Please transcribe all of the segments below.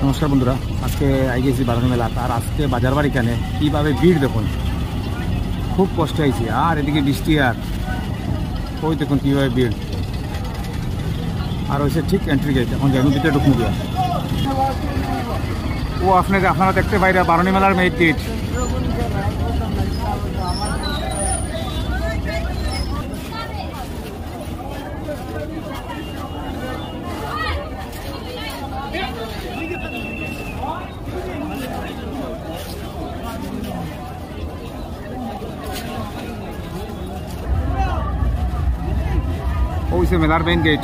নমস্কার বন্ধুরা, আজকে আই গেছি বারোনি মেলা। আর আজকে বাজার বাড়ি কেন কীভাবে ভিড় দেখুন, খুব কষ্ট হয়েছে। আর এদিকে বৃষ্টি, আর ওই দেখুন কীভাবে ভিড়। আর হয়েছে ঠিক এন্ট্রি গেট, এখন যেন দিকে ঢুকুন গিয়া ও আপনারা দেখতে বাইরে বারোনি মেলার মেইন গেট। ওই সে মেলার মেইন গেট।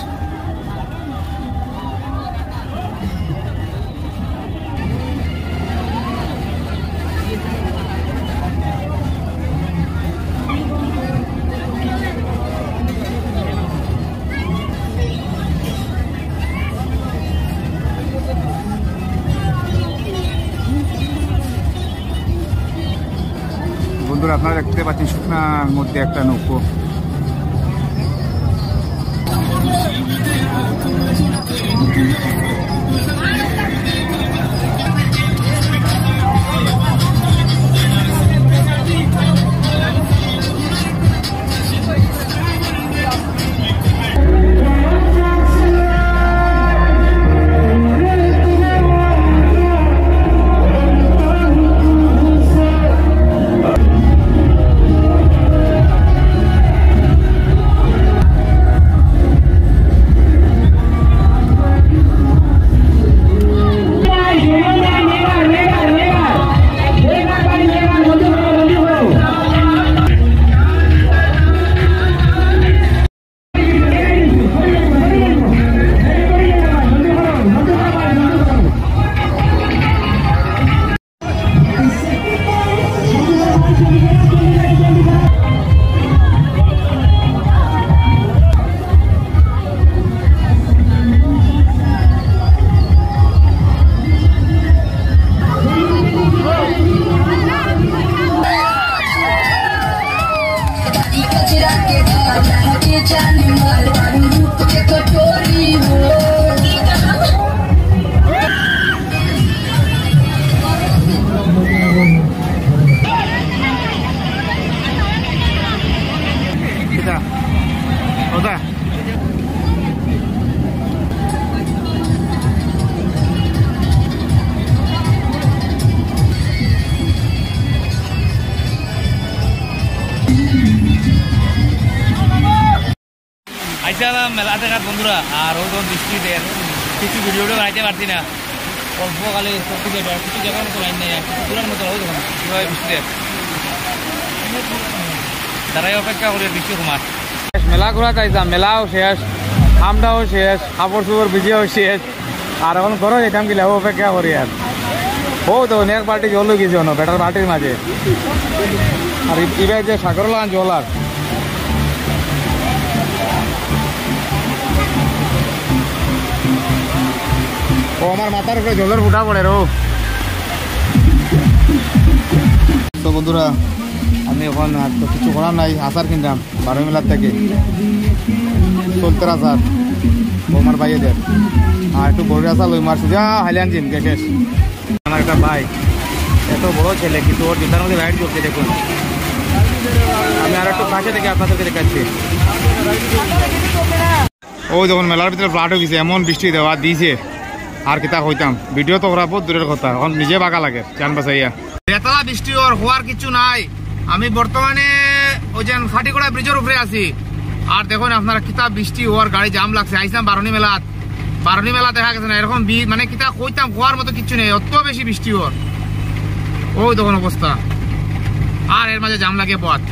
বন্ধুরা আপনারা দেখতে পাচ্ছেন শুকনার মধ্যে একটা নৌকো। মেলা দেখার বন্ধুরা, আর ও তখন বৃষ্টিতে কিছু ভিডিওটা বানাইতে পারছি না। অল্পকালে কিছু জায়গার মতো লাইন নেই, কিছু দূরের মতো হয় তখন কীভাবে বৃষ্টিতে তারাই অপেক্ষা করে বৃষ্টি কুমার। মেলা ঘোরা চাইতাম, মেলাও শেষ, খামটাও শেষ, কাপড় চোপড় ভিজিয়েও শেষ। আর এখন ঘরে যেতাম কিলা অপেক্ষা করি। আর ও তো এক বাল্টি জল গেছে বেটার বাল্টির মাঝে। আর এবার যে সাগর লাগান জল, আর ও আমার মাথার উপরে জলের ফুটা পড়ে রো। তো বন্ধুরা আমি এখন আর তো কিছু করার নাই, আচার কিনলাম বারোই মেলার থেকে, চলতের আচার ও আমার ভাইয়েদের। আর একটু বড় আচার লই মার সুজা হাইলান জিম শেষ। আমার একটা ভাই এত বড় ছেলে, কিন্তু ওর জুতার মধ্যে রাইড করছে দেখুন। আমি আর একটু কাছে থেকে আপনাদেরকে দেখাচ্ছি। ও যখন মেলার ভিতরে ফ্লাট হয়ে গেছে, এমন বৃষ্টি দেওয়া দিয়েছে আর কিতা হইতাম, ভিডিও তো করা বহুত দূরের কথা, এখন নিজে বাঁকা লাগে জান বাসাইয়া। বেতলা বৃষ্টি ওর হওয়ার কিছু নাই। আমি বর্তমানে ওই যে ফাটিগড়া ব্রিজের উপরে আছি। আর দেখুন আপনারা কিতা বৃষ্টি হওয়ার, গাড়ি জাম লাগছে। আইসাম বারোনি মেলা দেখা গেছে না এরকম মানে কিতা কইতাম হওয়ার মতো কিছু নেই, অত বেশি বৃষ্টি ওর। ওই দেখুন অবস্থা, আর এর মাঝে জাম লাগে পথ।